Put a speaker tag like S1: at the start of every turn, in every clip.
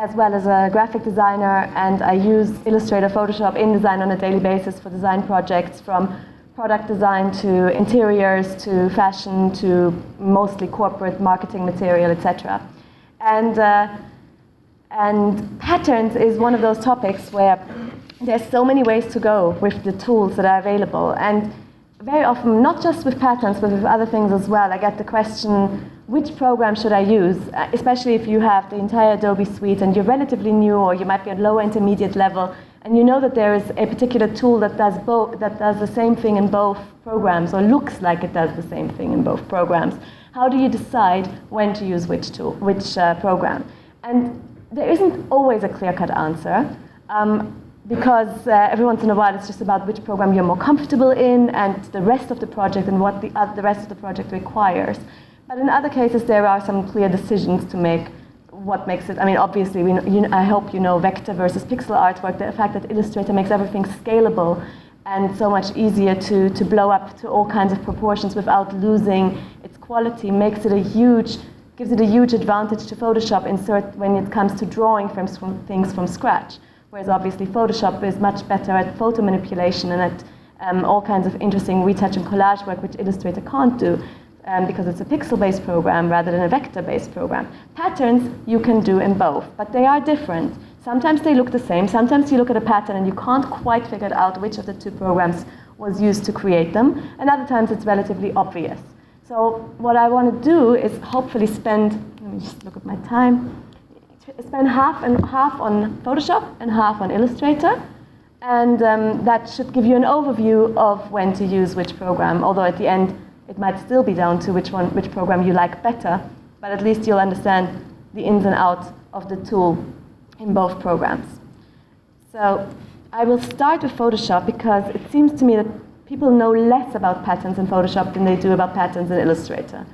S1: as well as a graphic designer, and I use Illustrator, Photoshop, InDesign on a daily basis for design projects, from product design to interiors to fashion to mostly corporate marketing material, etc. And patterns is one of those topics where there's so many ways to go with the tools that are available. And very often, not just with patterns, but with other things as well, I get the question, which program should I use? Especially if you have the entire Adobe suite and you're relatively new, or you might be at lower intermediate level, and you know that there is a particular tool that does the same thing in both programs, or looks like it does the same thing in both programs. How do you decide when to use which tool, which program? And there isn't always a clear-cut answer, because every once in a while it's just about which program you're more comfortable in and the rest of the project and what the rest of the project requires. But in other cases there are some clear decisions to make. What makes it, I mean, obviously, I hope you know vector versus pixel artwork, the fact that Illustrator makes everything scalable and so much easier to blow up to all kinds of proportions without losing its quality, gives it a huge advantage to Photoshop when it comes to drawing things from scratch. Whereas obviously Photoshop is much better at photo manipulation and at all kinds of interesting retouch and collage work, which Illustrator can't do. Because it's a pixel-based program rather than a vector-based program. Patterns you can do in both, but they are different. Sometimes they look the same. Sometimes you look at a pattern and you can't quite figure out which of the two programs was used to create them, and other times it's relatively obvious. So what I want to do is hopefully let me just look at my time, spend half and half on Photoshop and half on Illustrator, and that should give you an overview of when to use which program, although at the end it might still be down to which program you like better, but at least you'll understand the ins and outs of the tool in both programs. So I will start with Photoshop because it seems to me that people know less about patterns in Photoshop than they do about patterns in Illustrator.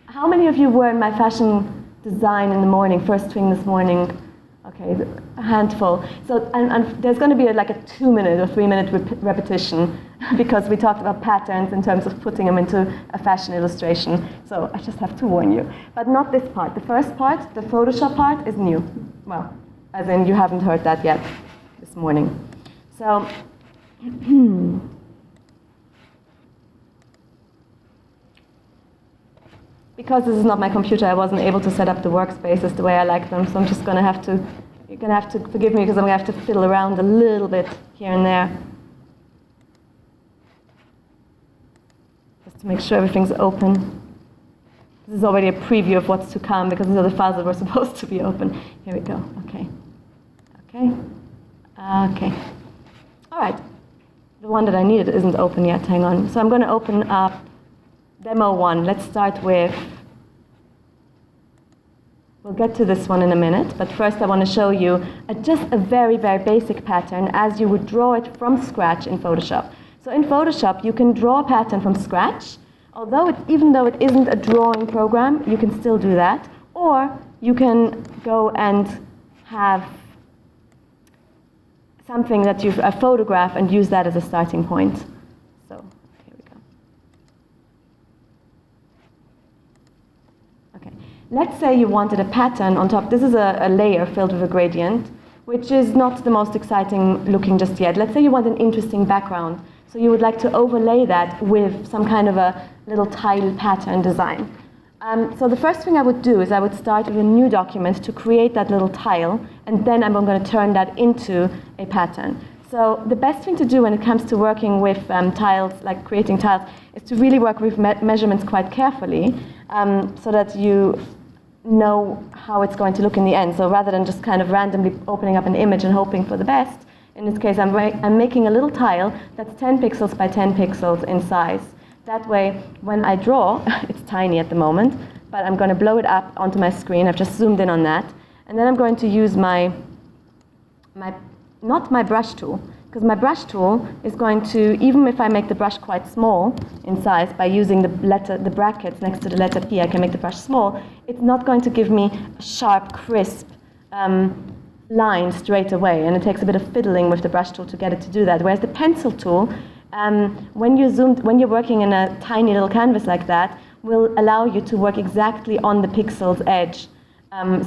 S1: How many of you were in my fashion design in the morning, first thing this morning? Okay, a handful. So, and there's going to be like a 2-minute or 3-minute repetition because we talked about patterns in terms of putting them into a fashion illustration. So I just have to warn you. But not this part. The first part, the Photoshop part, is new. Well, as in you haven't heard that yet this morning. So, because this is not my computer, I wasn't able to set up the workspaces the way I like them, so I'm just going to have to, you're going to have to forgive me because I'm going to have to fiddle around a little bit here and there. Just to make sure everything's open. This is already a preview of what's to come because these are the files that were supposed to be open. Here we go, okay. Okay, okay. All right, the one that I needed isn't open yet, hang on. So I'm going to open up Demo 1. Let's start with, we'll get to this one in a minute, but first I want to show you just a very, very basic pattern as you would draw it from scratch in Photoshop. So in Photoshop, you can draw a pattern from scratch, even though it isn't a drawing program, you can still do that, or you can go and have something that a photograph and use that as a starting point. Let's say you wanted a pattern on top. This is a layer filled with a gradient, which is not the most exciting looking just yet. Let's say you want an interesting background. So you would like to overlay that with some kind of a little tile pattern design. So the first thing I would do is I would start with a new document to create that little tile, and then I'm going to turn that into a pattern. So the best thing to do when it comes to working with tiles, like creating tiles, is to really work with measurements quite carefully so that you know how it's going to look in the end. So rather than just kind of randomly opening up an image and hoping for the best, in this case I'm making a little tile that's 10 pixels by 10 pixels in size. That way, when I draw, it's tiny at the moment, but I'm going to blow it up onto my screen. I've just zoomed in on that. And then I'm going to use not my brush tool, because my brush tool is going to, even if I make the brush quite small in size by using the brackets next to the letter P, I can make the brush small, it's not going to give me a sharp, crisp line straight away, and it takes a bit of fiddling with the brush tool to get it to do that. Whereas the pencil tool, when you're working in a tiny little canvas like that, will allow you to work exactly on the pixel's edge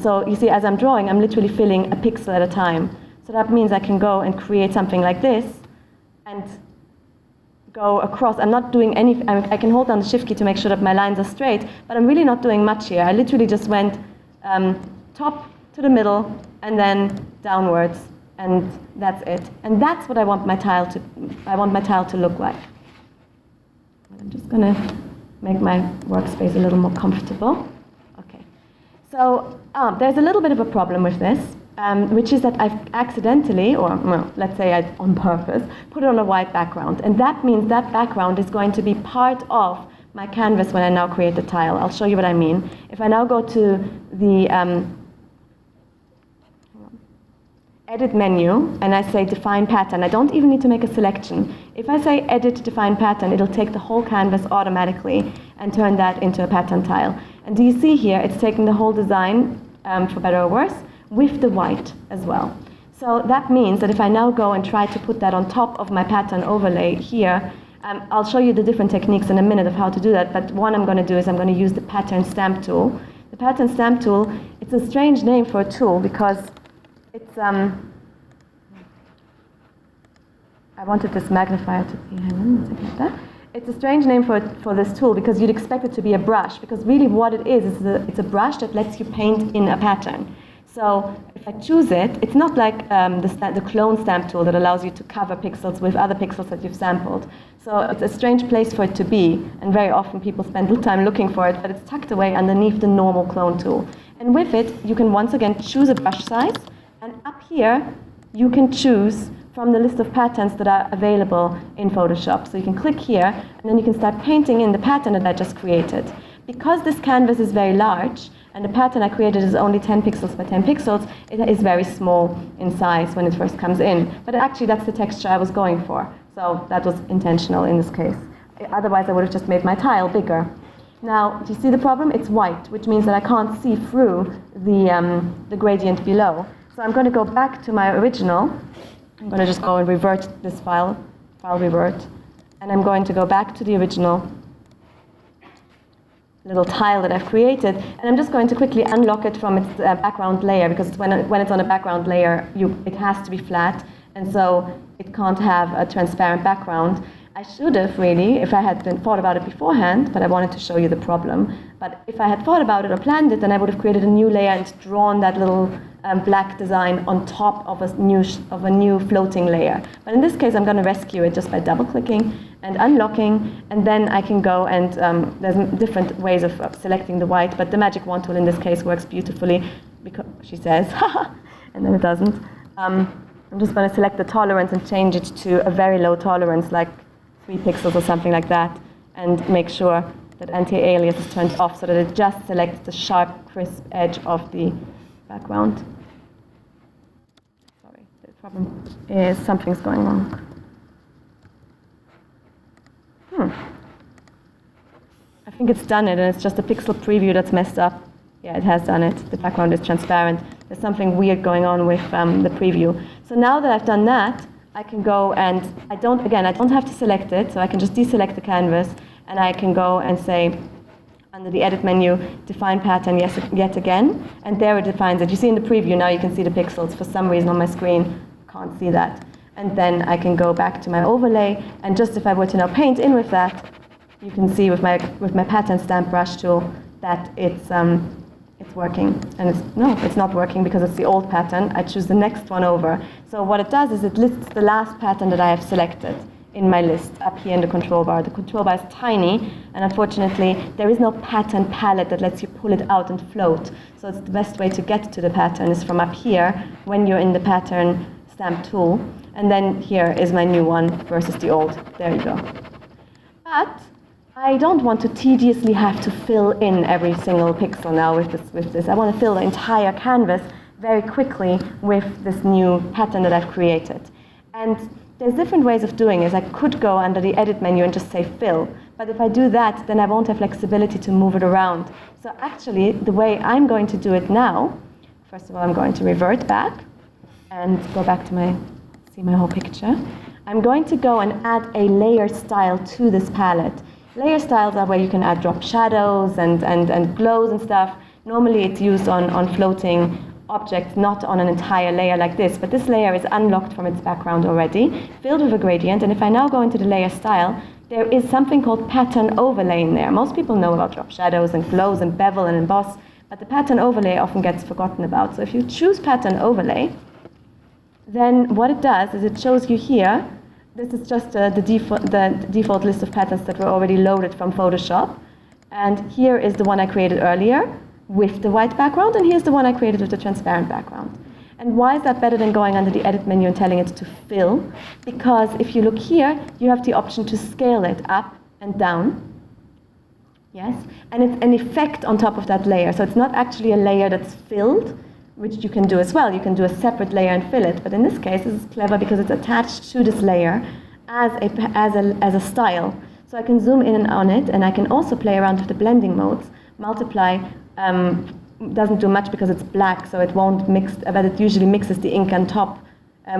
S1: So you see, as I'm drawing, I'm literally filling a pixel at a time. So that means I can go and create something like this and go across. I'm not doing any, I can hold down the shift key to make sure that my lines are straight, but I'm really not doing much here. I literally just went top to the middle and then downwards, and that's it. And that's what I want my tile to look like. I'm just gonna make my workspace a little more comfortable. Okay. So there's a little bit of a problem with this, which is that I've accidentally, or well, let's say on purpose, put it on a white background. And that means that background is going to be part of my canvas when I now create the tile. I'll show you what I mean. If I now go to the edit menu and I say define pattern, I don't even need to make a selection. If I say edit define pattern, it'll take the whole canvas automatically and turn that into a pattern tile. And do you see here, it's taking the whole design, for better or worse, with the white as well. So that means that if I now go and try to put that on top of my pattern overlay here, I'll show you the different techniques in a minute of how to do that, but one I'm going to do is I'm going to use the pattern stamp tool. The pattern stamp tool, it's a strange name for a tool because it's, I wanted this magnifier to be, hang on, something like that. It's a strange name for this tool because you'd expect it to be a brush, because really what it is it's a brush that lets you paint in a pattern. So if I choose it, it's not like the clone stamp tool that allows you to cover pixels with other pixels that you've sampled. So it's a strange place for it to be, and very often people spend little time looking for it, but it's tucked away underneath the normal clone tool. And with it, you can once again choose a brush size, and up here, you can choose from the list of patterns that are available in Photoshop. So you can click here, and then you can start painting in the pattern that I just created. Because this canvas is very large, and the pattern I created is only 10 pixels by 10 pixels, it is very small in size when it first comes in. But actually, that's the texture I was going for. So that was intentional in this case. Otherwise, I would have just made my tile bigger. Now, do you see the problem? It's white, which means that I can't see through the gradient below. So I'm going to go back to my original. I'm going to just go and revert this file revert. And I'm going to go back to the original little tile that I've created, and I'm just going to quickly unlock it from its background layer, because it's when it's on a background layer, it has to be flat, and so it can't have a transparent background. I should have really, if I had thought about it beforehand, but I wanted to show you the problem. But if I had thought about it or planned it, then I would have created a new layer and drawn that little black design on top of a new floating layer. But in this case, I'm going to rescue it just by double-clicking and unlocking, and then I can go and there's different ways of selecting the white, but the magic wand tool in this case works beautifully, because she says, and then it doesn't. I'm just going to select the tolerance and change it to a very low tolerance, like 3 pixels or something like that, and make sure that anti-alias is turned off so that it just selects the sharp, crisp edge of the background. Sorry, the problem is something's going wrong. I think it's done it, and it's just a pixel preview that's messed up. Yeah, it has done it. The background is transparent. There's something weird going on with the preview. So now that I've done that, I can go and I don't have to select it, so I can just deselect the canvas, and I can go and say, under the edit menu, define pattern yet again, and there it defines it. You see in the preview now you can see the pixels. For some reason on my screen, I can't see that. And then I can go back to my overlay, and just if I were to now paint in with that, you can see with my pattern stamp brush tool that it's working. And it's not working because it's the old pattern. I choose the next one over. So what it does is it lists the last pattern that I have selected in my list up here in the control bar. The control bar is tiny, and unfortunately there is no pattern palette that lets you pull it out and float. So it's the best way to get to the pattern is from up here when you're in the pattern stamp tool. And then here is my new one versus the old. There you go. But I don't want to tediously have to fill in every single pixel now with this. I want to fill the entire canvas very quickly with this new pattern that I've created. And there's different ways of doing it. I could go under the edit menu and just say fill. But if I do that, then I won't have flexibility to move it around. So actually, the way I'm going to do it now, first of all, I'm going to revert back and go back to see my whole picture. I'm going to go and add a layer style to this palette. Layer styles are where you can add drop shadows and glows and stuff. Normally it's used on floating objects, not on an entire layer like this, but this layer is unlocked from its background already, filled with a gradient, and if I now go into the layer style, there is something called pattern overlay in there. Most people know about drop shadows and glows and bevel and emboss, but the pattern overlay often gets forgotten about. So if you choose pattern overlay, then what it does is it shows you here, this is just the default list of patterns that were already loaded from Photoshop. And here is the one I created earlier with the white background, and here's the one I created with the transparent background. And why is that better than going under the edit menu and telling it to fill? Because if you look here, you have the option to scale it up and down. Yes, and it's an effect on top of that layer. So it's not actually a layer that's filled, which you can do as well. You can do a separate layer and fill it. But in this case, this is clever because it's attached to this layer as a style. So I can zoom in and on it, and I can also play around with the blending modes. Multiply doesn't do much because it's black, so it won't mix, but it usually mixes the ink on top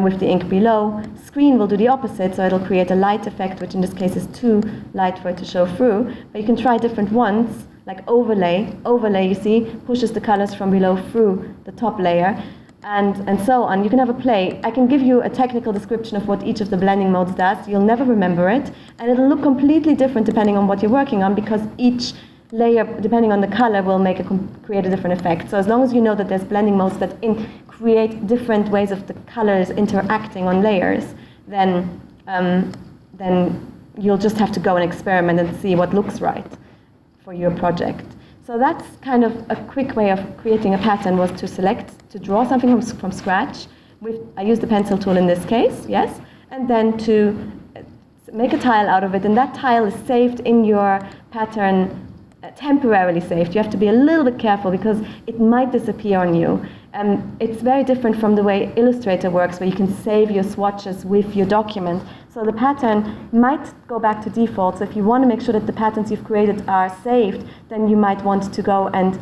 S1: with the ink below. Screen will do the opposite, so it'll create a light effect, which in this case is too light for it to show through. But you can try different ones, like overlay. Overlay, you see, pushes the colors from below through the top layer, and so on. You can have a play. I can give you a technical description of what each of the blending modes does. You'll never remember it, and it'll look completely different depending on what you're working on, because each layer, depending on the color, will create a different effect. So as long as you know that there's blending modes that create different ways of the colors interacting on layers, then you'll just have to go and experiment and see what looks right for your project. So that's kind of a quick way of creating a pattern, was to draw something from scratch. I used the pencil tool in this case, yes, and then to make a tile out of it, and that tile is saved in your pattern, temporarily saved. You have to be a little bit careful because it might disappear on you. It's very different from the way Illustrator works, where you can save your swatches with your document. So the pattern might go back to default. So if you want to make sure that the patterns you've created are saved, then you might want to go and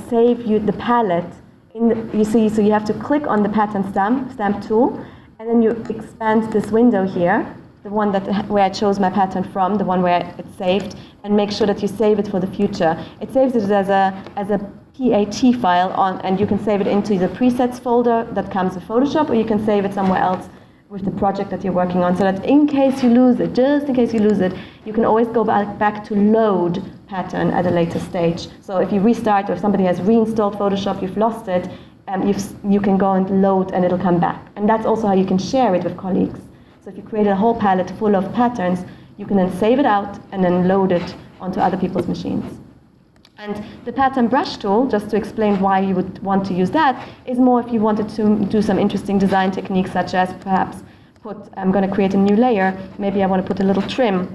S1: save the palette. So you have to click on the pattern stamp tool, and then you expand this window here, the one where I chose my pattern from, the one where it's saved, and make sure that you save it for the future. It saves it as a PAT file and you can save it into the presets folder that comes with Photoshop, or you can save it somewhere else with the project that you're working on, so that in case you lose it, just in case you lose it, you can always go back to load pattern at a later stage. So if you restart, or if somebody has reinstalled Photoshop, you've lost it, you can go and load and it'll come back. And that's also how you can share it with colleagues. So if you created a whole palette full of patterns, you can then save it out and then load it onto other people's machines. And the pattern brush tool, just to explain why you would want to use that, is more if you wanted to do some interesting design techniques, such as perhaps I'm going to create a new layer, maybe I want to put a little trim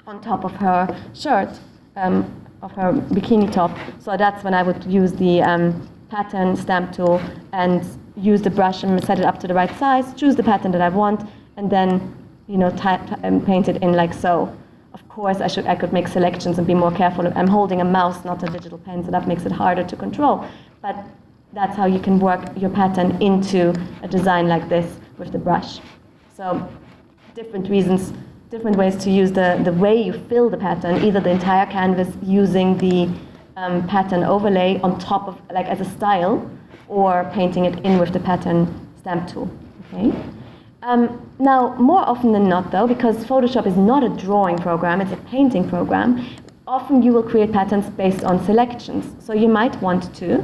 S1: on top of her shirt, of her bikini top. So that's when I would use the pattern stamp tool and use the brush and set it up to the right size, choose the pattern that I want, and then paint it in like so. Of course, I could make selections and be more careful. I'm holding a mouse, not a digital pen, so that makes it harder to control. But that's how you can work your pattern into a design like this with the brush. So different reasons, different ways to use the way you fill the pattern, either the entire canvas using the pattern overlay on top of, like as a style, or painting it in with the pattern stamp tool. Okay. Now, more often than not, though, because Photoshop is not a drawing program, it's a painting program, often you will create patterns based on selections. So you might want to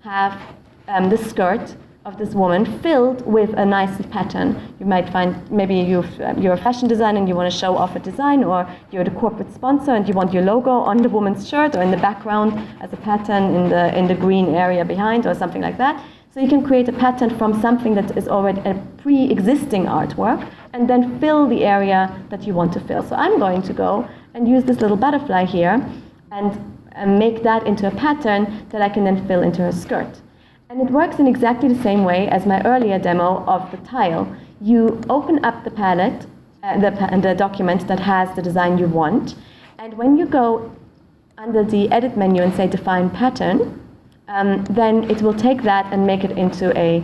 S1: have the skirt of this woman filled with a nice pattern. You might find maybe you're a fashion designer and you want to show off a design, or you're the corporate sponsor and you want your logo on the woman's shirt or in the background as a pattern in the green area behind, or something like that. So you can create a pattern from something that is already a pre-existing artwork and then fill the area that you want to fill. So I'm going to go and use this little butterfly here and make that into a pattern that I can then fill into her skirt. And it works in exactly the same way as my earlier demo of the tile. You open up the palette, the document that has the design you want, and when you go under the edit menu and say define pattern, then it will take that and make it into a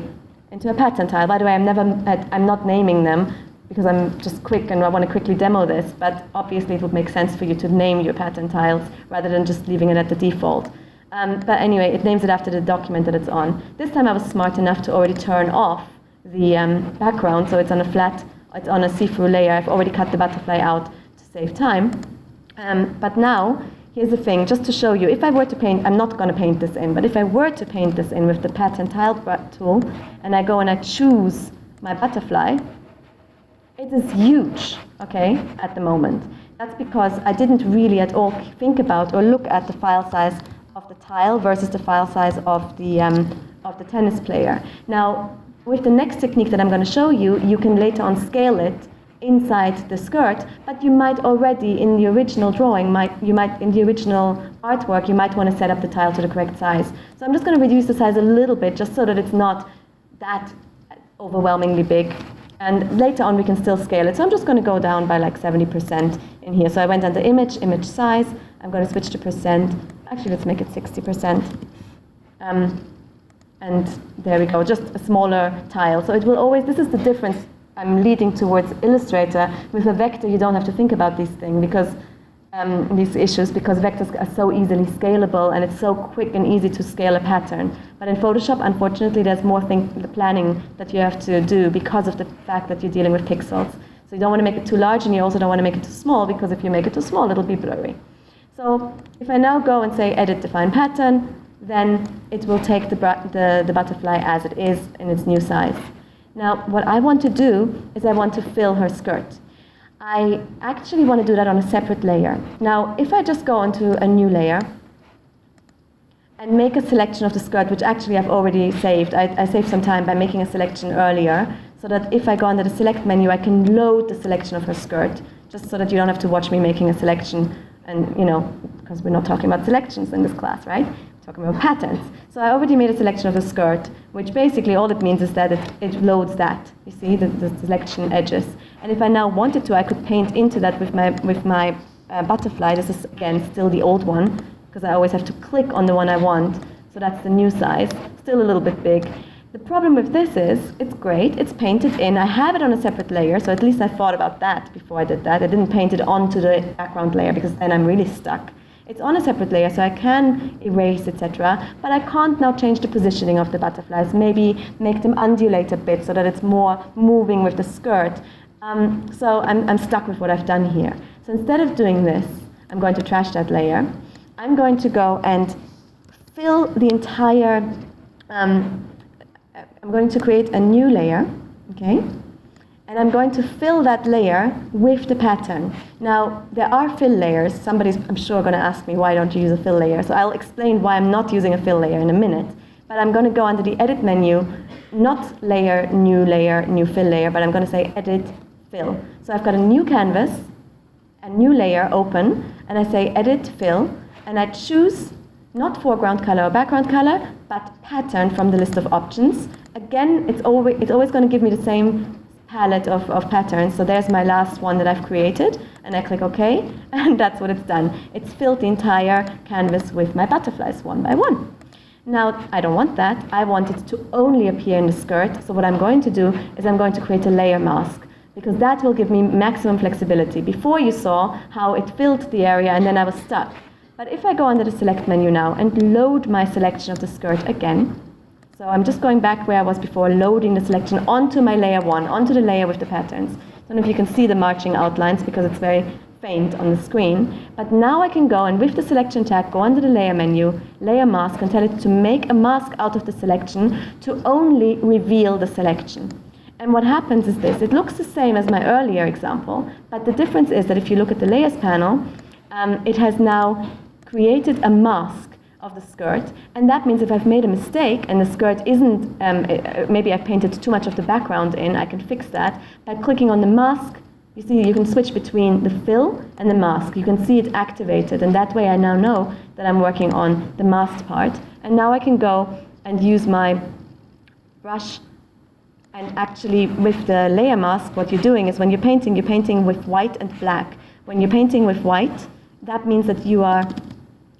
S1: pattern tile. By the way, I'm not naming them because I'm just quick and I want to quickly demo this, but obviously it would make sense for you to name your pattern tiles rather than just leaving it at the default. But anyway, it names it after the document that it's on. This time I was smart enough to already turn off the background, so it's on a see-through layer. I've already cut the butterfly out to save time. But now, here's the thing, just to show you, if I were to paint, I'm not going to paint this in, but if I were to paint this in with the pattern tile tool, and I go and I choose my butterfly, it is huge, okay, at the moment. That's because I didn't really at all think about or look at the file size of the tile versus the file size of the tennis player. Now, with the next technique that I'm going to show you, you can later on scale it inside the skirt, but you might already in the original drawing, in the original artwork, you might want to set up the tile to the correct size. So I'm just going to reduce the size a little bit, just so that it's not that overwhelmingly big. And later on we can still scale it. So I'm just going to go down by like 70% in here. So I went under image size. I'm going to switch to percent. Actually, let's make it 60%. And there we go, just a smaller tile. So it will always, this is the difference I'm leading towards Illustrator. With a vector, you don't have to think about these things because these issues, because vectors are so easily scalable and it's so quick and easy to scale a pattern. But in Photoshop, unfortunately, there's more planning that you have to do because of the fact that you're dealing with pixels. So you don't want to make it too large, and you also don't want to make it too small, because if you make it too small, it'll be blurry. So if I now go and say Edit Define Pattern, then it will take the butterfly as it is in its new size. Now, what I want to do is I want to fill her skirt. I actually want to do that on a separate layer. Now, if I just go onto a new layer and make a selection of the skirt, which actually I've already saved. I saved some time by making a selection earlier, so that if I go under the Select menu, I can load the selection of her skirt, just so that you don't have to watch me making a selection, and because we're not talking about selections in this class, right? We're talking about patterns. So I already made a selection of the skirt, which basically all it means is that it loads that. You see, the selection edges. And if I now wanted to, I could paint into that with my butterfly. This is, again, still the old one, because I always have to click on the one I want. So that's the new size, still a little bit big. The problem with this is, it's great, it's painted in. I have it on a separate layer, so at least I thought about that before I did that. I didn't paint it onto the background layer, because then I'm really stuck. It's on a separate layer, so I can erase, etc. But I can't now change the positioning of the butterflies. Maybe make them undulate a bit so that it's more moving with the skirt. So I'm stuck with what I've done here. So instead of doing this, I'm going to trash that layer. I'm going to go and fill the entire, I'm going to create a new layer, okay? And I'm going to fill that layer with the pattern. Now, there are fill layers. Somebody's, I'm sure, going to ask me, why don't you use a fill layer? So I'll explain why I'm not using a fill layer in a minute. But I'm going to go under the Edit menu, not layer, new fill layer, but I'm going to say Edit, Fill. So I've got a new canvas, a new layer open, and I say Edit, Fill, and I choose not foreground color or background color, but pattern from the list of options. Again, it's always going to give me the same palette of patterns. So there's my last one that I've created, and I click OK, and that's what it's done. It's filled the entire canvas with my butterflies one by one. Now, I don't want that. I want it to only appear in the skirt. So what I'm going to do is I'm going to create a layer mask, because that will give me maximum flexibility. Before, you saw how it filled the area and then I was stuck. But if I go under the Select menu now and load my selection of the skirt again, so I'm just going back where I was before, loading the selection onto my layer one, onto the layer with the patterns. I don't know if you can see the marching outlines because it's very faint on the screen. But now I can go and with the selection tag, go under the layer menu, layer mask, and tell it to make a mask out of the selection to only reveal the selection. And what happens is this. It looks the same as my earlier example, but the difference is that if you look at the layers panel, it has now created a mask of the skirt, and that means if I've made a mistake and the skirt isn't, maybe I've painted too much of the background in, I can fix that by clicking on the mask. You see, you can switch between the fill and the mask. You can see it activated, and that way I now know that I'm working on the masked part. And now I can go and use my brush, and actually with the layer mask, what you're doing is when you're painting with white and black. When you're painting with white, that means that you are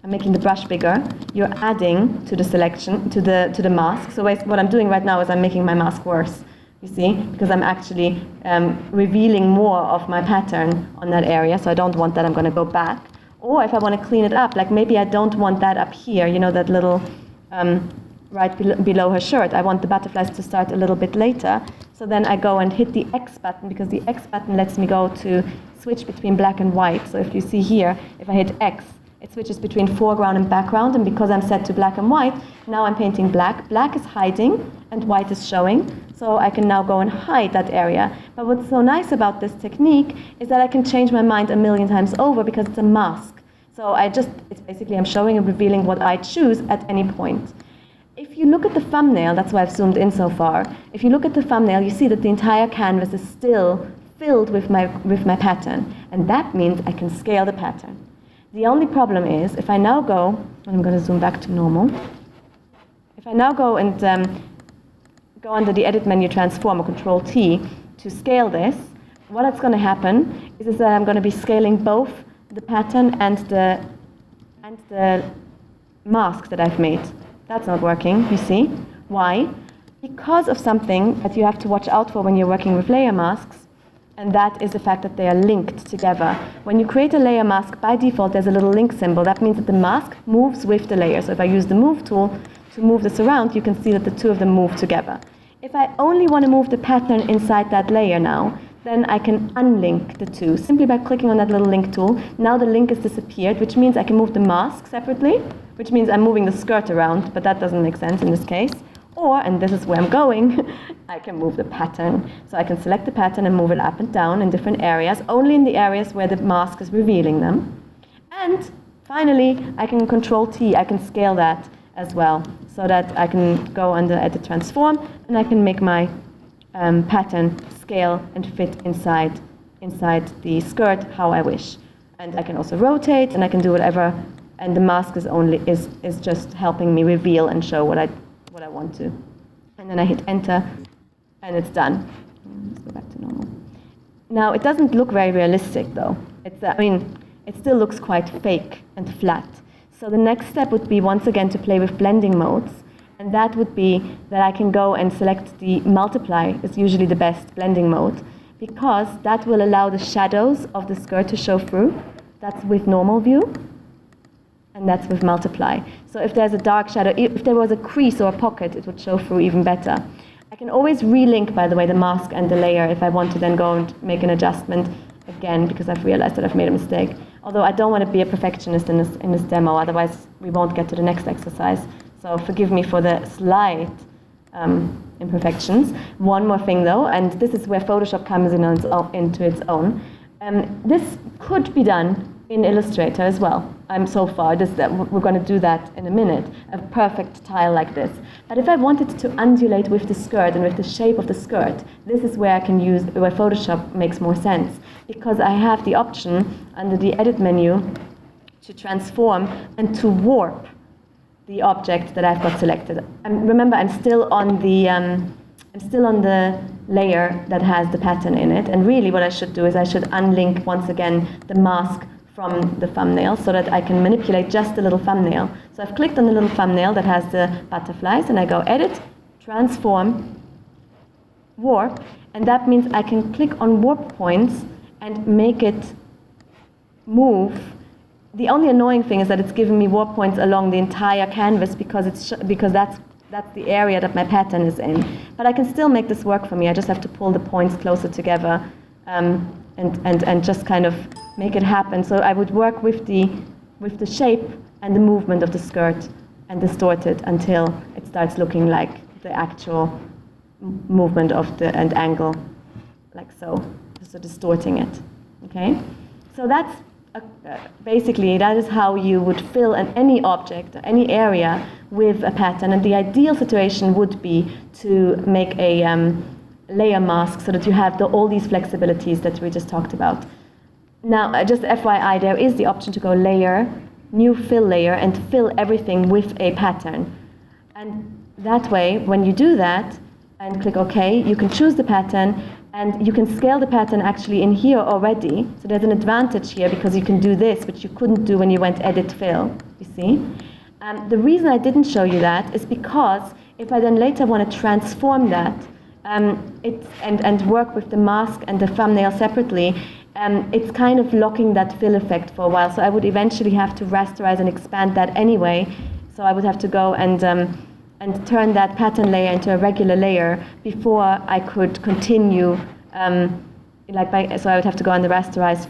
S1: making the brush bigger. You're adding to the selection, to the mask. So what I'm doing right now is I'm making my mask worse, you see, because I'm actually revealing more of my pattern on that area. So I don't want that. I'm going to go back. Or if I want to clean it up, like maybe I don't want that up here, you know, that little right below her shirt. I want the butterflies to start a little bit later. So then I go and hit the X button, because the X button lets me go to switch between black and white. So if you see here, if I hit X, it switches between foreground and background, and because I'm set to black and white, now I'm painting black. Black is hiding and white is showing, so I can now go and hide that area. But what's so nice about this technique is that I can change my mind a million times over because it's a mask. So it's basically I'm showing and revealing what I choose at any point. If you look at the thumbnail, that's why I've zoomed in so far, if you look at the thumbnail, you see that the entire canvas is still filled with my pattern, and that means I can scale the pattern. The only problem is, if I now go, and I'm going to zoom back to normal, if I now go and go under the Edit menu, Transform, or Control-T to scale this, what's going to happen is that I'm going to be scaling both the pattern and the mask that I've made. That's not working, you see. Why? Because of something that you have to watch out for when you're working with layer masks, and that is the fact that they are linked together. When you create a layer mask, by default, there's a little link symbol. That means that the mask moves with the layer. So if I use the Move tool to move this around, you can see that the two of them move together. If I only want to move the pattern inside that layer now, then I can unlink the two simply by clicking on that little link tool. Now the link has disappeared, which means I can move the mask separately, which means I'm moving the skirt around, but that doesn't make sense in this case. Or, and this is where I'm going, I can move the pattern. So I can select the pattern and move it up and down in different areas, only in the areas where the mask is revealing them. And finally, I can Control-T, I can scale that as well, so that I can go under Edit Transform, and I can make my pattern scale and fit inside the skirt how I wish. And I can also rotate, and I can do whatever, and the mask is just helping me reveal and show what I want to. And then I hit Enter, and it's done. Let's go back to normal. Now, it doesn't look very realistic, though. It still looks quite fake and flat. So the next step would be, once again, to play with blending modes. And that would be that I can go and select the Multiply, is usually the best blending mode, because that will allow the shadows of the skirt to show through. That's with normal view. And that's with Multiply. So if there's a dark shadow, if there was a crease or a pocket, it would show through even better. I can always relink, by the way, the mask and the layer if I want to then go and make an adjustment again, because I've realized that I've made a mistake. Although I don't want to be a perfectionist in this demo, otherwise we won't get to the next exercise. So forgive me for the slight imperfections. One more thing, though, and this is where Photoshop comes in into its own. This could be done in Illustrator as well. So far, we're going to do that in a minute, a perfect tile like this. But if I wanted to undulate with the skirt and with the shape of the skirt, this is where where Photoshop makes more sense, because I have the option under the Edit menu to transform and to warp the object that I've got selected. And remember, I'm still on the layer that has the pattern in it, and really what I should do is I should unlink once again the mask from the thumbnail so that I can manipulate just the little thumbnail. So I've clicked on the little thumbnail that has the butterflies, and I go Edit, Transform, Warp, and that means I can click on warp points and make it move. The only annoying thing is that it's giving me warp points along the entire canvas because that's the area that my pattern is in. But I can still make this work for me. I just have to pull the points closer together and just kind of make it happen. So I would work with the shape and the movement of the skirt and distort it until it starts looking like the actual movement of the and angle, like so. So distorting it. Okay. So that's basically that is how you would fill any object, any area with a pattern. And the ideal situation would be to make a layer mask so that you have all these flexibilities that we just talked about. Now, just FYI, there is the option to go Layer, New Fill Layer, and fill everything with a pattern. And that way, when you do that and click OK, you can choose the pattern, and you can scale the pattern actually in here already. So there's an advantage here because you can do this, which you couldn't do when you went Edit Fill, you see. The reason I didn't show you that is because if I then later want to transform that and work with the mask and the thumbnail separately, it's kind of locking that fill effect for a while. So I would eventually have to rasterize and expand that anyway. So I would have to go and turn that pattern layer into a regular layer before I could continue. So I would have to go on the rasterize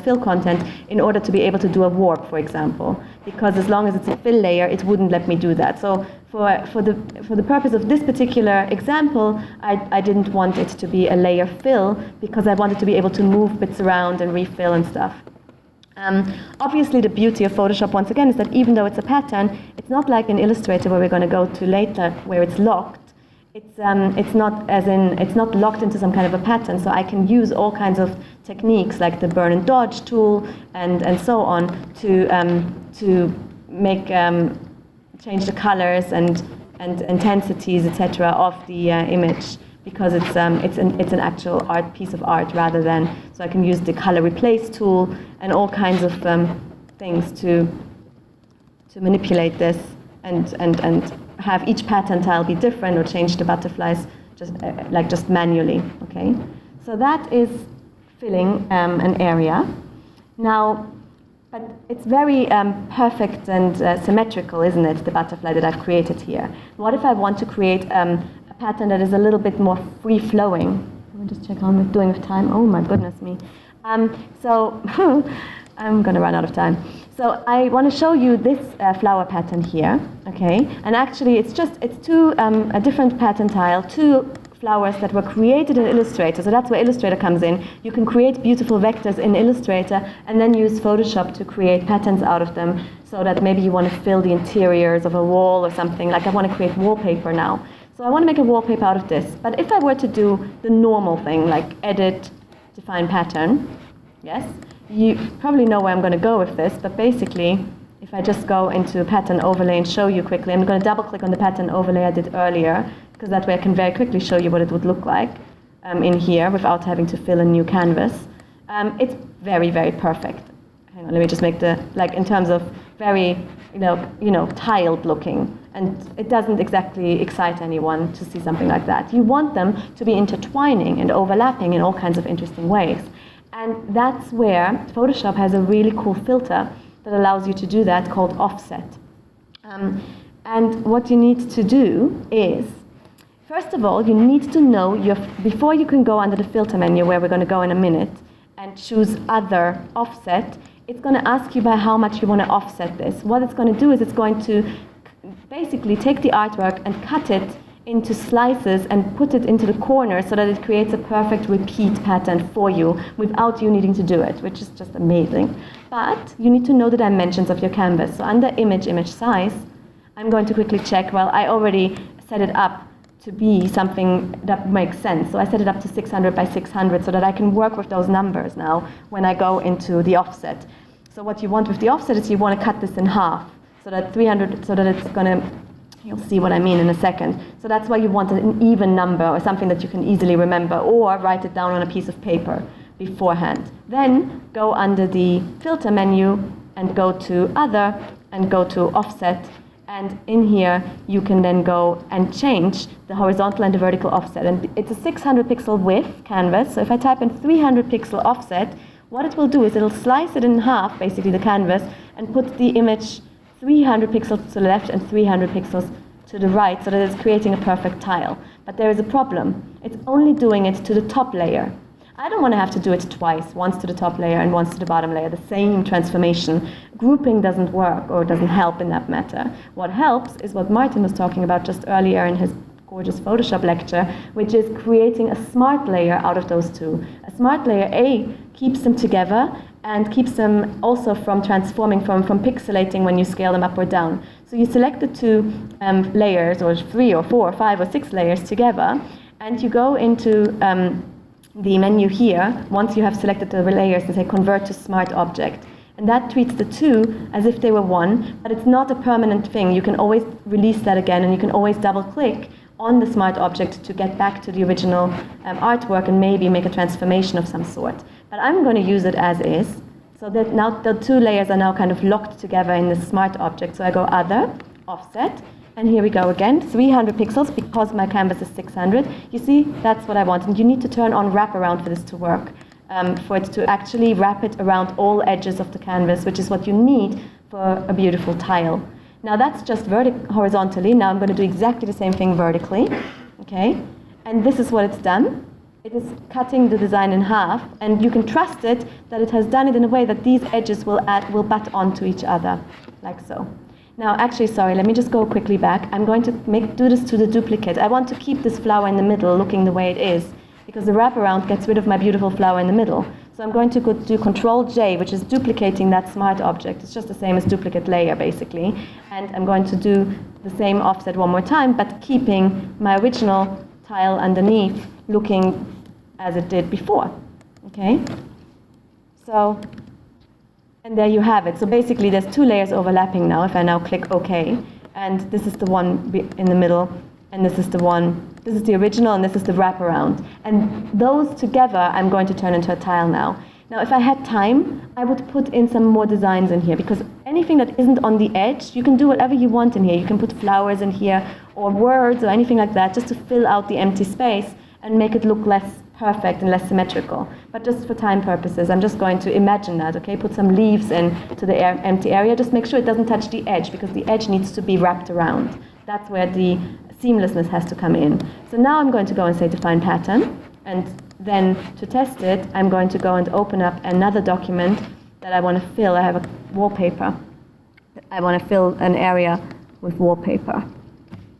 S1: fill content in order to be able to do a warp, for example. Because as long as it's a fill layer, it wouldn't let me do that. So for the purpose of this particular example, I didn't want it to be a layer fill because I wanted to be able to move bits around and refill and stuff. Obviously, the beauty of Photoshop, once again, is that even though it's a pattern, it's not like in Illustrator, where we're going to go to later, where it's locked. It's not locked into some kind of a pattern, so I can use all kinds of techniques like the burn and dodge tool and so on to make change the colors and intensities, etc. of the image, because it's an actual piece of art rather than, so I can use the color replace tool and all kinds of things to manipulate this and have each pattern tile be different, or change the butterflies just manually. Okay, so that is filling an area. Now, but it's very perfect and symmetrical, isn't it, the butterfly that I've created here? What if I want to create a pattern that is a little bit more free-flowing? Let me just check how I'm doing with time. Oh my goodness me. So I'm going to run out of time. So I want to show you this flower pattern here, okay? And actually it's two, a different pattern tile, two flowers that were created in Illustrator. So that's where Illustrator comes in. You can create beautiful vectors in Illustrator and then use Photoshop to create patterns out of them, so that maybe you want to fill the interiors of a wall or something. Like I want to create wallpaper now. So I want to make a wallpaper out of this. But if I were to do the normal thing, like edit, define pattern, yes? You probably know where I'm going to go with this, but basically, if I just go into pattern overlay and show you quickly, I'm going to double click on the pattern overlay I did earlier, because that way I can very quickly show you what it would look like in here without having to fill a new canvas. It's very, very perfect. Hang on, let me just make in terms of very, tiled looking. And it doesn't exactly excite anyone to see something like that. You want them to be intertwining and overlapping in all kinds of interesting ways. And that's where Photoshop has a really cool filter that allows you to do that, called offset. And what you need to do is, first of all, you need to know before you can go under the filter menu, where we're going to go in a minute, and choose other offset, it's going to ask you by how much you want to offset this. What it's going to do is it's going to basically take the artwork and cut it into slices and put it into the corner so that it creates a perfect repeat pattern for you without you needing to do it, which is just amazing. But you need to know the dimensions of your canvas. So under image size, I'm going to quickly check. Well, I already set it up to be something that makes sense. So I set it up to 600 by 600 so that I can work with those numbers now when I go into the offset. So what you want with the offset is you want to cut this in half so that 300, so that it's going to, you'll see what I mean in a second. So that's why you want an even number, or something that you can easily remember, or write it down on a piece of paper beforehand. Then go under the filter menu and go to other and go to offset. And in here, you can then go and change the horizontal and the vertical offset. And it's a 600 pixel width canvas. So if I type in 300 pixel offset, what it will do is it'll slice it in half, basically the canvas, and put the image 300 pixels to the left and 300 pixels to the right, so that it's creating a perfect tile. But there is a problem. It's only doing it to the top layer. I don't want to have to do it twice, once to the top layer and once to the bottom layer, the same transformation. Grouping doesn't work or doesn't help in that matter. What helps is what Martin was talking about just earlier in his gorgeous Photoshop lecture, which is creating a smart layer out of those two. A smart layer, keeps them together and keeps them also from transforming, from pixelating when you scale them up or down. So you select the two layers, or 3 or 4 or 5 or 6 layers together, and you go into the menu here, once you have selected the layers, and say convert to smart object. And that treats the two as if they were one, but it's not a permanent thing. You can always release that again, and you can always double click on the smart object to get back to the original artwork and maybe make a transformation of some sort. But I'm going to use it as is, so that now the two layers are now kind of locked together in the smart object. So I go other, offset, And here we go again, 300 pixels because my canvas is 600. You see, that's what I want. And you need to turn on wraparound for this to work, for it to actually wrap it around all edges of the canvas, which is what you need for a beautiful tile. Now that's just horizontally. Now I'm going to do exactly the same thing vertically. Okay? And this is what it's done. It is cutting the design in half, and you can trust it that it has done it in a way that these edges will butt onto each other, like so. Now, actually, sorry, let me just go quickly back. I'm going to do this to the duplicate. I want to keep this flower in the middle looking the way it is, because the wraparound gets rid of my beautiful flower in the middle. So I'm going to do Control-J, which is duplicating that smart object. It's just the same as duplicate layer, basically. And I'm going to do the same offset one more time, but keeping my original tile underneath looking as it did before. Okay? So, and there you have it. So basically there's two layers overlapping now, if I now click OK. And this is the one in the middle, and this is the original, and this is the wraparound. And those together I'm going to turn into a tile now. Now if I had time, I would put in some more designs in here, because anything that isn't on the edge, you can do whatever you want in here. You can put flowers in here, or words, or anything like that, just to fill out the empty space and make it look less perfect and less symmetrical. But just for time purposes, I'm just going to imagine that, okay? Put some leaves in to the empty area. Just make sure it doesn't touch the edge, because the edge needs to be wrapped around. That's where the seamlessness has to come in. So now I'm going to go and say define pattern, and then to test it, I'm going to go and open up another document that I want to fill. I have a wallpaper. I want to fill an area with wallpaper.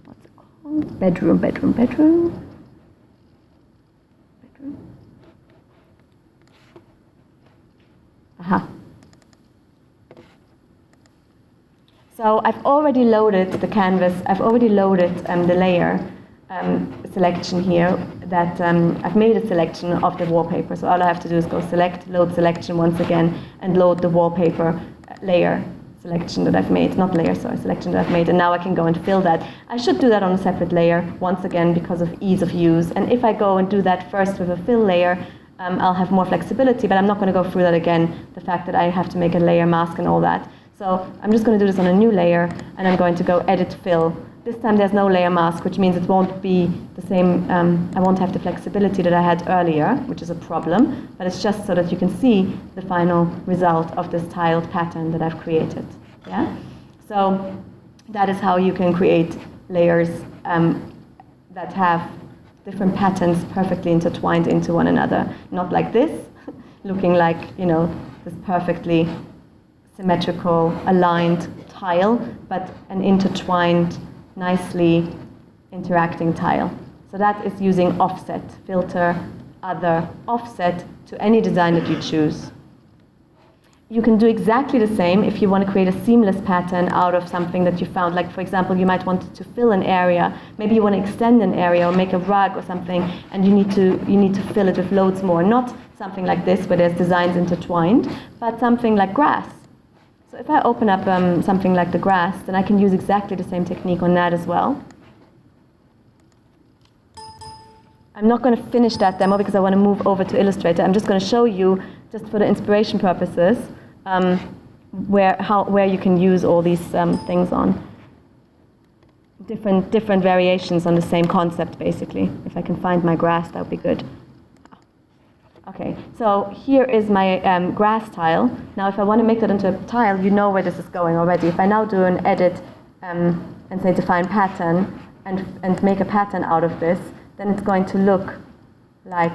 S1: What's it called? Bedroom, bedroom, bedroom. Aha. So I've already loaded the canvas. I've already loaded the layer selection here. That I've made a selection of the wallpaper. So all I have to do is go select, load selection once again, and load the wallpaper layer selection that I've made. Not layer, sorry, selection that I've made. And now I can go and fill that. I should do that on a separate layer once again because of ease of use. And if I go and do that first with a fill layer, I'll have more flexibility, but I'm not going to go through that again, the fact that I have to make a layer mask and all that. So I'm just going to do this on a new layer, and I'm going to go edit fill. This time there's no layer mask, which means it won't be the same, I won't have the flexibility that I had earlier, which is a problem, but it's just so that you can see the final result of this tiled pattern that I've created. Yeah? So that is how you can create layers that have different patterns perfectly intertwined into one another. Not like this, looking like, you know, this perfectly symmetrical, aligned tile, but an intertwined, nicely interacting tile. So that is using offset, filter, other, offset to any design that you choose. You can do exactly the same if you want to create a seamless pattern out of something that you found. Like, for example, you might want to fill an area. Maybe you want to extend an area or make a rug or something, and you need to fill it with loads more. Not something like this where there's designs intertwined, but something like grass. So if I open up something like the grass, then I can use exactly the same technique on that as well. I'm not going to finish that demo because I want to move over to Illustrator. I'm just going to show you, just for the inspiration purposes, where you can use all these things on. Different variations on the same concept, basically. If I can find my grass, that would be good. Okay, so here is my grass tile. Now, if I want to make that into a tile, you know where this is going already. If I now do an edit and say define pattern and make a pattern out of this, then it's going to look like,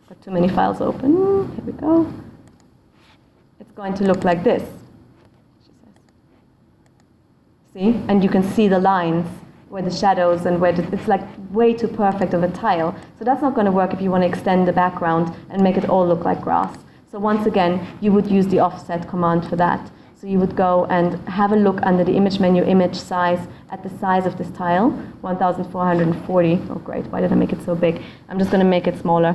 S1: got too many files open, here we go. It's going to look like this, she says. See, and you can see the lines where the shadows and where it's like way too perfect of a tile. So that's not going to work if you want to extend the background and make it all look like grass. So once again, you would use the offset command for that. So you would go and have a look under the image menu, image size, at the size of this tile, 1440. Oh great, why did I make it so big? I'm just going to make it smaller.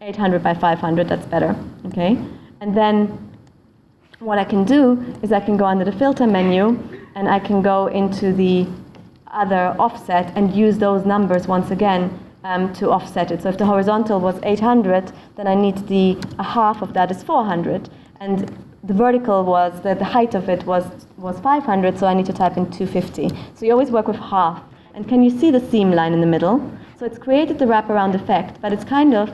S1: 800 by 500, that's better. Okay. And then what I can do is I can go under the filter menu and I can go into the other offset and use those numbers once again to offset it. So if the horizontal was 800, then I need a half of that is 400. And the vertical was, the height of it was 500, so I need to type in 250. So you always work with half. And can you see the seam line in the middle? So it's created the wraparound effect, but it's kind of,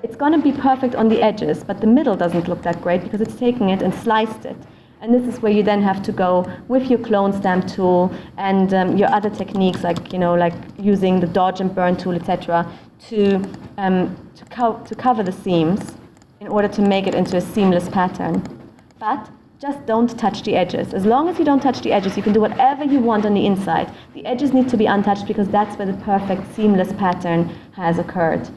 S1: it's going to be perfect on the edges, but the middle doesn't look that great because it's taking it and sliced it. And this is where you then have to go with your clone stamp tool and your other techniques, like like using the dodge and burn tool, etc., to cover the seams in order to make it into a seamless pattern. But just don't touch the edges. As long as you don't touch the edges, you can do whatever you want on the inside. The edges need to be untouched because that's where the perfect seamless pattern has occurred.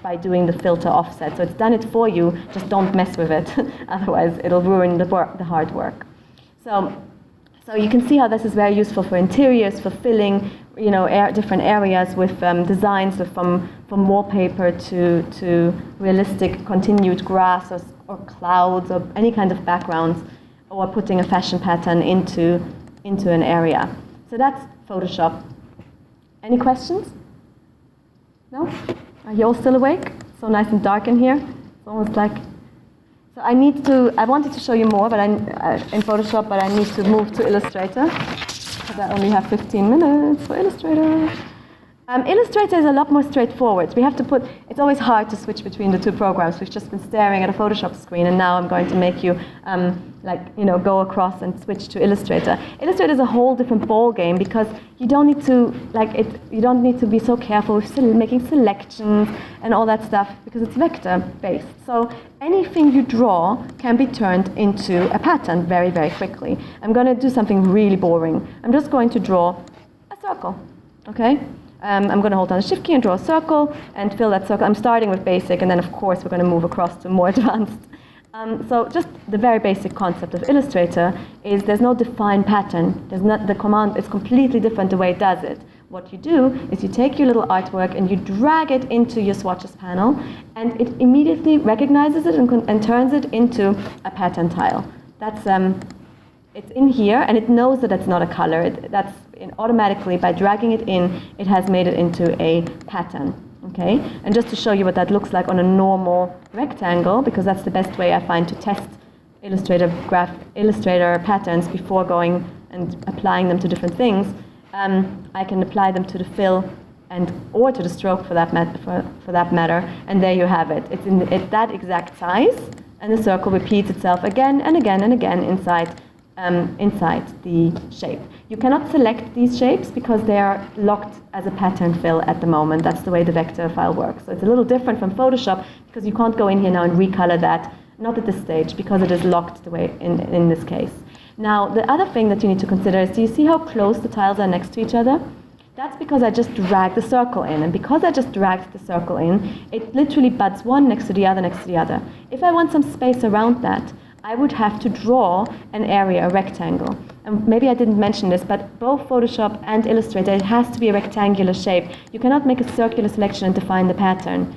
S1: By doing the filter offset. So it's done it for you, just don't mess with it, otherwise it'll ruin the hard work. So you can see how this is very useful for interiors, for filling different areas with designs from wallpaper to realistic continued grass or clouds or any kind of backgrounds, or putting a fashion pattern into an area. So that's Photoshop. Any questions? No? Are you all still awake? So nice and dark in here. It's almost like... So I wanted to show you more in Photoshop, but I need to move to Illustrator, because I only have 15 minutes for Illustrator. Illustrator is a lot more straightforward. We have to it's always hard to switch between the two programs. We've just been staring at a Photoshop screen, and now I'm going to make you go across and switch to Illustrator. Illustrator is a whole different ball game because you don't need to be so careful with making selections and all that stuff because it's vector based. So anything you draw can be turned into a pattern very, very quickly. I'm going to do something really boring. I'm just going to draw a circle, okay? I'm going to hold down the Shift key and draw a circle and fill that circle. I'm starting with basic, and then of course we're going to move across to more advanced. So just the very basic concept of Illustrator is there's no defined pattern. The command is completely different the way it does it. What you do is you take your little artwork and you drag it into your Swatches panel, and it immediately recognizes it and turns it into a pattern tile. It's in here, and it knows that it's not a color. Automatically, by dragging it in, it has made it into a pattern. Okay, and just to show you what that looks like on a normal rectangle, because that's the best way I find to test Illustrator patterns before going and applying them to different things. I can apply them to the fill or to the stroke for that matter, and there you have it. It's that exact size, and the circle repeats itself again and again and again inside the shape. You cannot select these shapes because they are locked as a pattern fill at the moment. That's the way the vector file works. So it's a little different from Photoshop because you can't go in here now and recolor that, not at this stage, because it is locked the way in this case. Now, the other thing that you need to consider is, do you see how close the tiles are next to each other? That's because I just dragged the circle in, and because I just dragged the circle in, it literally butts one next to the other next to the other. If I want some space around that, I would have to draw an area, a rectangle. And maybe I didn't mention this, but both Photoshop and Illustrator, it has to be a rectangular shape. You cannot make a circular selection and define the pattern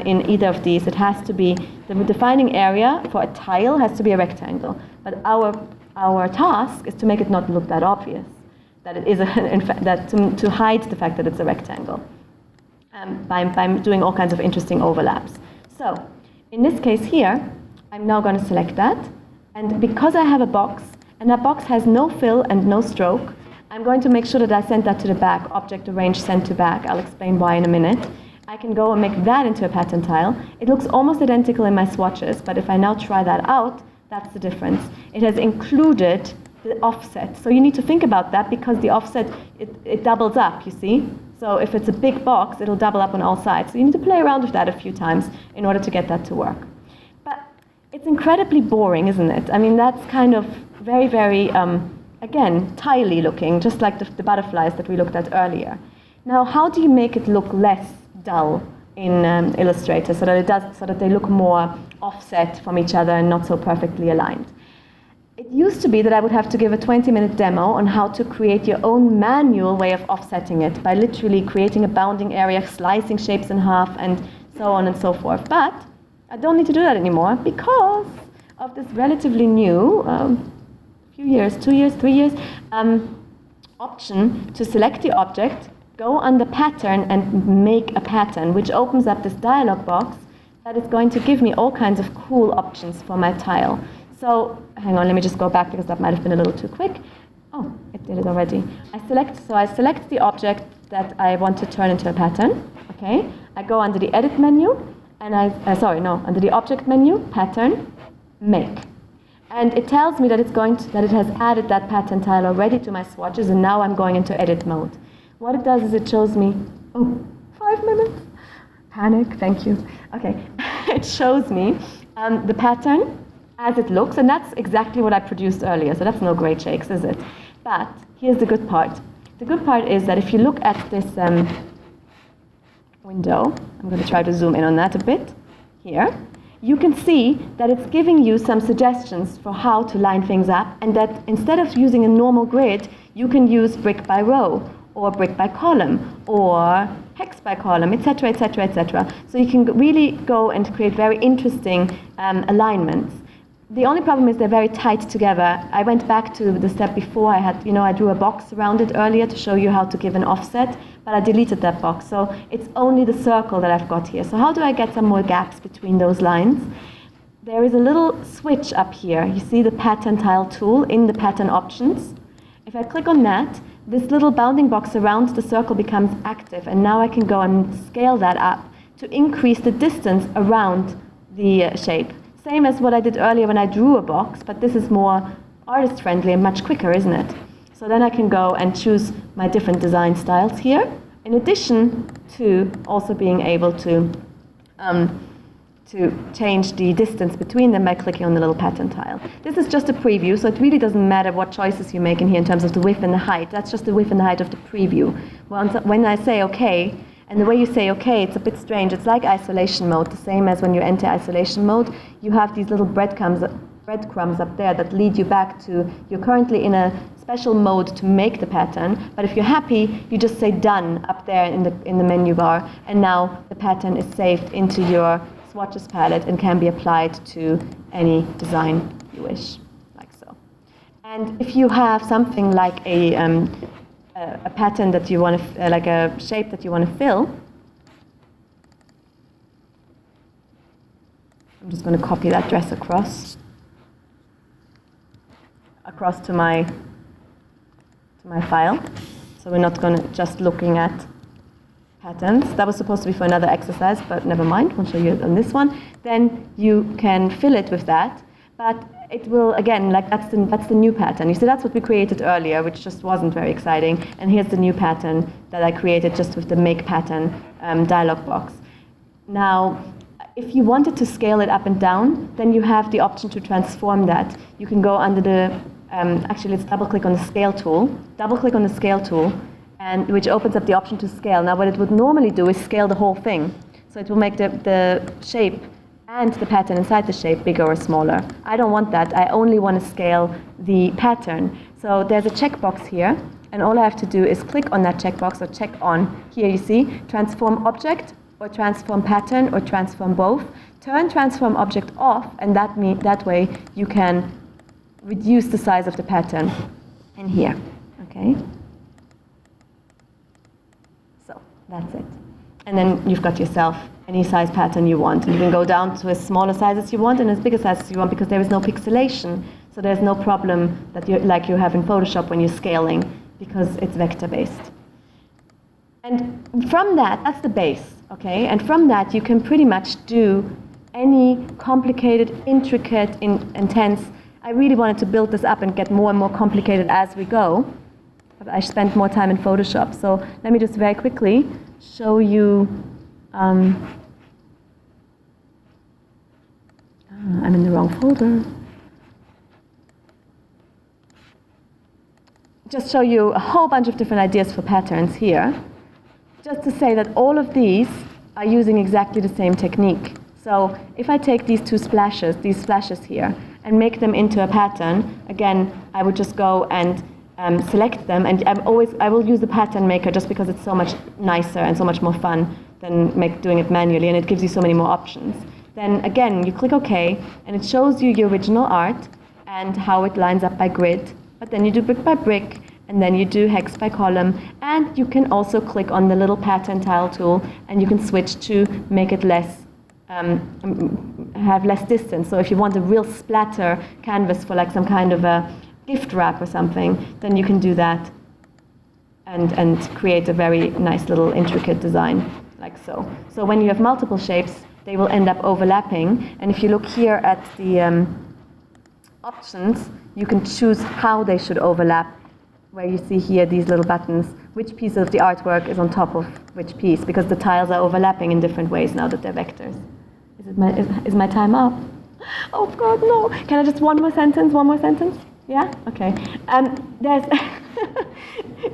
S1: in either of these. It has to be, the defining area for a tile has to be a rectangle. But our task is to make it not look that obvious, that it is to hide the fact that it's a rectangle by doing all kinds of interesting overlaps. So in this case here, I'm now going to select that, and because I have a box, and that box has no fill and no stroke, I'm going to make sure that I send that to the back, object arrange send to back. I'll explain why in a minute. I can go and make that into a pattern tile. It looks almost identical in my swatches, but if I now try that out, that's the difference. It has included the offset. So you need to think about that because the offset, it doubles up, you see? So if it's a big box, it'll double up on all sides. So you need to play around with that a few times in order to get that to work. It's incredibly boring, isn't it? I mean, that's kind of very, very, again, tile-y looking, just like the butterflies that we looked at earlier. Now, how do you make it look less dull in Illustrator so that they look more offset from each other and not so perfectly aligned? It used to be that I would have to give a 20-minute demo on how to create your own manual way of offsetting it by literally creating a bounding area, slicing shapes in half, and so on and so forth. But I don't need to do that anymore because of this relatively new, few years, 2 years, 3 years, option to select the object, go under pattern and make a pattern, which opens up this dialog box that is going to give me all kinds of cool options for my tile. So hang on, let me just go back because that might have been a little too quick. Oh, it did it already. I select the object that I want to turn into a pattern. Okay, I go under the edit menu, and under the object menu, pattern, make. And it tells me that it has added that pattern tile already to my swatches, and now I'm going into edit mode. What it does is it shows me, 5 minutes. Panic, thank you. Okay, it shows me the pattern as it looks, and that's exactly what I produced earlier, so that's no great shakes, is it? But here's the good part. The good part is that if you look at this window, I'm going to try to zoom in on that a bit, here, you can see that it's giving you some suggestions for how to line things up, and that instead of using a normal grid, you can use brick by row, or brick by column, or hex by column, etc., etc., etc. So you can really go and create very interesting alignments. The only problem is they're very tight together. I went back to the step before. I drew a box around it earlier to show you how to give an offset, but I deleted that box. So it's only the circle that I've got here. So how do I get some more gaps between those lines? There is a little switch up here. You see the pattern tile tool in the pattern options. If I click on that, this little bounding box around the circle becomes active, and now I can go and scale that up to increase the distance around the shape. Same as what I did earlier when I drew a box, but this is more artist-friendly and much quicker, isn't it? So then I can go and choose my different design styles here, in addition to also being able to change the distance between them by clicking on the little pattern tile. This is just a preview, so it really doesn't matter what choices you make in here in terms of the width and the height. That's just the width and the height of the preview. When I say OK, and the way you say OK, it's a bit strange. It's like isolation mode, the same as when you enter isolation mode. You have these little breadcrumbs up there that lead you back to, you're currently in a special mode to make the pattern, but if you're happy, you just say done up there in the menu bar, and now the pattern is saved into your Swatches palette and can be applied to any design you wish, like so. And if you have something like a pattern that you want to, like a shape that you want to fill, I'm just going to copy that dress across to my file. So we're not going to just looking at patterns. That was supposed to be for another exercise, but never mind, I'll show you on this one. Then you can fill it with that, but it will, again, like that's the new pattern. You see, that's what we created earlier, which just wasn't very exciting. And here's the new pattern that I created just with the make pattern dialog box. Now, if you wanted to scale it up and down, then you have the option to transform that. You can go under the, actually let's double click on the scale tool. Double click on the scale tool, and which opens up the option to scale. Now what it would normally do is scale the whole thing. So it will make the shape and the pattern inside the shape bigger or smaller. I don't want that. I only want to scale the pattern. So there's a checkbox here, and all I have to do is click on that checkbox or check on. Here you see transform object or transform pattern or transform both. Turn transform object off, and that way you can reduce the size of the pattern in here. Okay. So that's it. And then you've got yourself any size pattern you want. And you can go down to as smaller size as you want and as big a size as you want, because there is no pixelation. So there's no problem that like you have in Photoshop when you're scaling, because it's vector-based. And from that, that's the base, okay? And from that, you can pretty much do any complicated, intricate, intense. I really wanted to build this up and get more and more complicated as we go. But I spent more time in Photoshop. So let me just very quickly show you. I'm in the wrong folder. Just show you a whole bunch of different ideas for patterns here. Just to say that all of these are using exactly the same technique. So if I take these these splashes here, and make them into a pattern, again, I would just go and select them, and I will use the pattern maker just because it's so much nicer and so much more fun than doing it manually, and it gives you so many more options. Then again, you click OK, and it shows you your original art and how it lines up by grid. But then you do brick by brick, and then you do hex by column, and you can also click on the little pattern tile tool, and you can switch to make it less have less distance. So if you want a real splatter canvas for like some kind of a gift wrap or something, then you can do that and create a very nice little intricate design like so. So when you have multiple shapes, they will end up overlapping. And if you look here at the options, you can choose how they should overlap, where you see here these little buttons, which piece of the artwork is on top of which piece, because the tiles are overlapping in different ways now that they're vectors. Is my time up? Oh God, no. Can I just one more sentence? Yeah? Okay. There's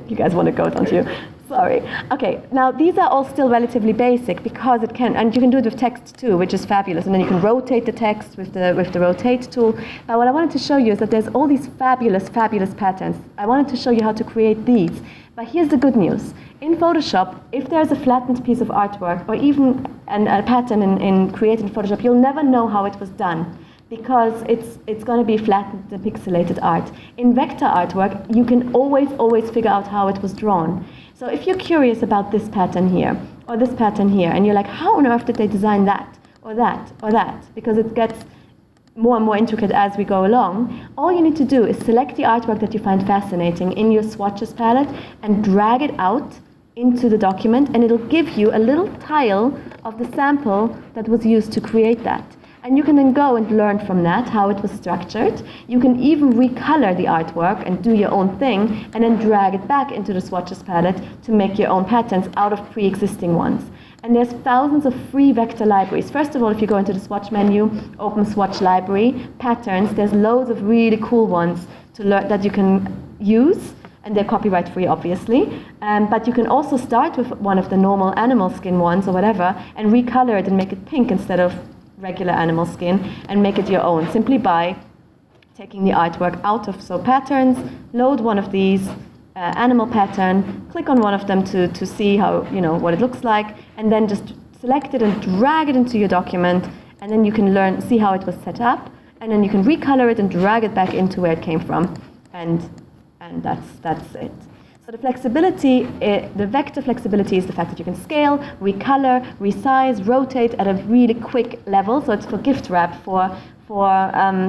S1: you guys want to go, don't you? Sorry. Okay, now these are all still relatively basic because it can, and you can do it with text too, which is fabulous. And then you can rotate the text with the rotate tool. But what I wanted to show you is that there's all these fabulous patterns. I wanted to show you how to create these. But here's the good news. In Photoshop, if there's a flattened piece of artwork or even a pattern in created in Photoshop, you'll never know how it was done, because it's going to be flattened, the pixelated art. In vector artwork, you can always figure out how it was drawn. So if you're curious about this pattern here, or this pattern here, and you're like, how on earth did they design that, or that, or that? Because it gets more and more intricate as we go along, all you need to do is select the artwork that you find fascinating in your Swatches palette and drag it out into the document, and it'll give you a little tile of the sample that was used to create that. And you can then go and learn from that how it was structured. You can even recolor the artwork and do your own thing, and then drag it back into the Swatches palette to make your own patterns out of pre-existing ones. And there's thousands of free vector libraries. First of all, if you go into the Swatch menu, open Swatch Library, Patterns, there's loads of really cool ones to learn that you can use, and they're copyright free, obviously. But you can also start with one of the normal animal skin ones or whatever, and recolor it and make it pink instead of regular animal skin, and make it your own simply by taking the artwork out of patterns, load one of these, animal pattern, click on one of them to see how, what it looks like, and then just select it and drag it into your document, and then you can see how it was set up, and then you can recolor it and drag it back into where it came from, and that's it. So the flexibility, the vector flexibility is the fact that you can scale, recolor, resize, rotate at a really quick level. So it's for gift wrap, for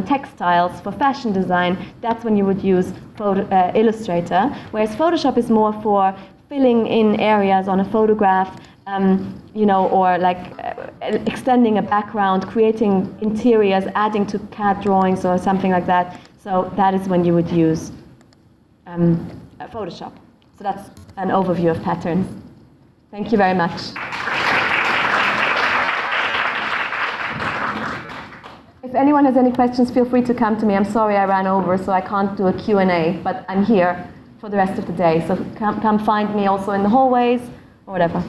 S1: textiles, for fashion design. That's when you would use Illustrator. Whereas Photoshop is more for filling in areas on a photograph, or extending a background, creating interiors, adding to CAD drawings or something like that. So that is when you would use Photoshop. So that's an overview of patterns. Thank you very much. If anyone has any questions, feel free to come to me. I'm sorry I ran over, so I can't do a Q&A, but I'm here for the rest of the day. So come find me also in the hallways or whatever.